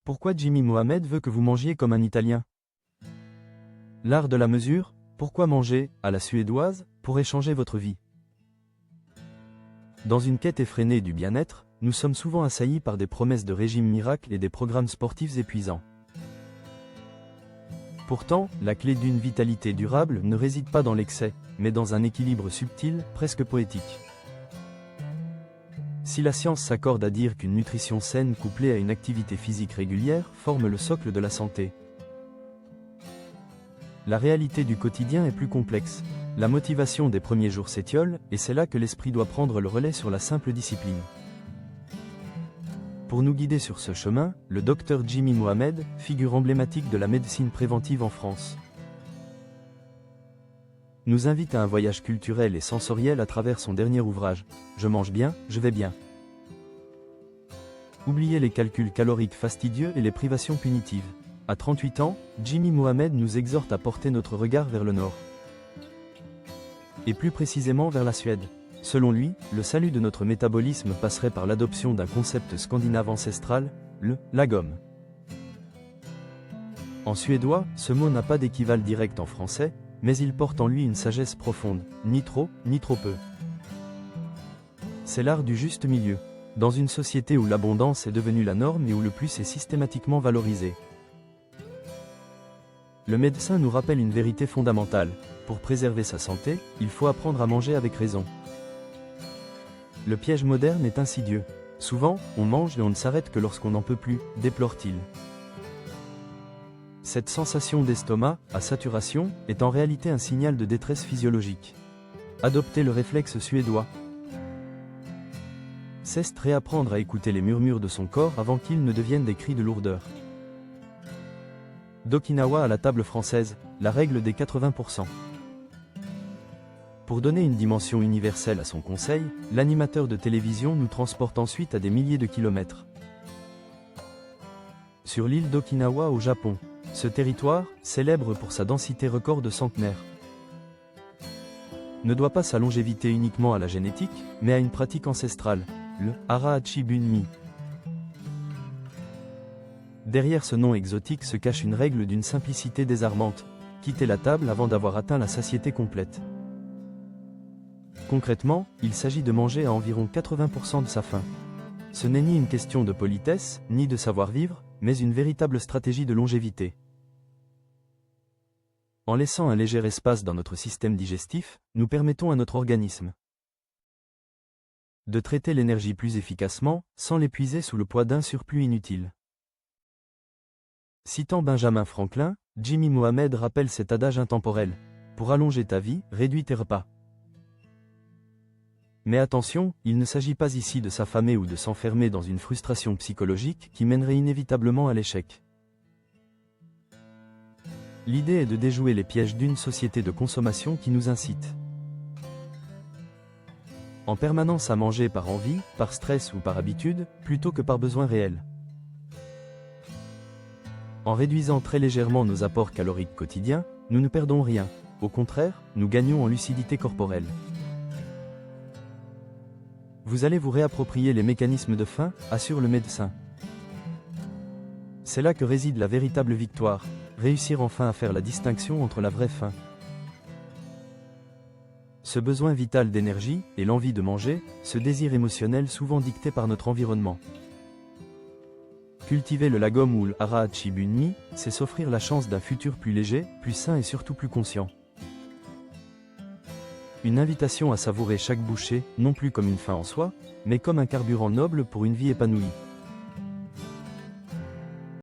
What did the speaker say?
Pourquoi Jimmy Mohamed veut que vous mangiez comme un Italien? L'art de la mesure, pourquoi manger, à la suédoise, pourrait changer votre vie? Dans une quête effrénée du bien-être, nous sommes souvent assaillis par des promesses de régimes miracles et des programmes sportifs épuisants. Pourtant, la clé d'une vitalité durable ne réside pas dans l'excès, mais dans un équilibre subtil, presque poétique. Si la science s'accorde à dire qu'une nutrition saine couplée à une activité physique régulière forme le socle de la santé, la réalité du quotidien est plus complexe. La motivation des premiers jours s'étiole, et c'est là que l'esprit doit prendre le relais sur la simple discipline. Pour nous guider sur ce chemin, le docteur Jimmy Mohamed, figure emblématique de la médecine préventive en France, nous invite à un voyage culturel et sensoriel à travers son dernier ouvrage, Je mange bien, je vais bien. Oubliez les calculs caloriques fastidieux et les privations punitives. À 38 ans, Jimmy Mohamed nous exhorte à porter notre regard vers le nord. Et plus précisément vers la Suède. Selon lui, le salut de notre métabolisme passerait par l'adoption d'un concept scandinave ancestral, le lagom. En suédois, ce mot n'a pas d'équivalent direct en français, mais il porte en lui une sagesse profonde, ni trop peu. C'est l'art du juste milieu, dans une société où l'abondance est devenue la norme et où le plus est systématiquement valorisé. Le médecin nous rappelle une vérité fondamentale: pour préserver sa santé, il faut apprendre à manger avec raison. Le piège moderne est insidieux. Souvent, on mange et on ne s'arrête que lorsqu'on n'en peut plus, déplore-t-il. Cette sensation d'estomac, à saturation, est en réalité un signal de détresse physiologique. Adoptez le réflexe suédois. Cesse de réapprendre à écouter les murmures de son corps avant qu'ils ne deviennent des cris de lourdeur. D'Okinawa à la table française, la règle des 80%. Pour donner une dimension universelle à son conseil, l'animateur de télévision nous transporte ensuite à des milliers de kilomètres. Sur l'île d'Okinawa au Japon, ce territoire, célèbre pour sa densité record de centenaires, ne doit pas sa longévité uniquement à la génétique, mais à une pratique ancestrale, le Harahachi Bunmi. Derrière ce nom exotique se cache une règle d'une simplicité désarmante: quitter la table avant d'avoir atteint la satiété complète. Concrètement, il s'agit de manger à environ 80% de sa faim. Ce n'est ni une question de politesse, ni de savoir-vivre, mais une véritable stratégie de longévité. En laissant un léger espace dans notre système digestif, nous permettons à notre organisme de traiter l'énergie plus efficacement, sans l'épuiser sous le poids d'un surplus inutile. Citant Benjamin Franklin, Jimmy Mohamed rappelle cet adage intemporel: pour allonger ta vie, réduis tes repas. Mais attention, il ne s'agit pas ici de s'affamer ou de s'enfermer dans une frustration psychologique qui mènerait inévitablement à l'échec. L'idée est de déjouer les pièges d'une société de consommation qui nous incite en permanence à manger par envie, par stress ou par habitude, plutôt que par besoin réel. En réduisant très légèrement nos apports caloriques quotidiens, nous ne perdons rien. Au contraire, nous gagnons en lucidité corporelle. Vous allez vous réapproprier les mécanismes de faim, assure le médecin. C'est là que réside la véritable victoire, réussir enfin à faire la distinction entre la vraie faim, ce besoin vital d'énergie, et l'envie de manger, ce désir émotionnel souvent dicté par notre environnement. Cultiver le lagom ou le Harahachi Bunmi, c'est s'offrir la chance d'un futur plus léger, plus sain et surtout plus conscient. Une invitation à savourer chaque bouchée, non plus comme une fin en soi, mais comme un carburant noble pour une vie épanouie.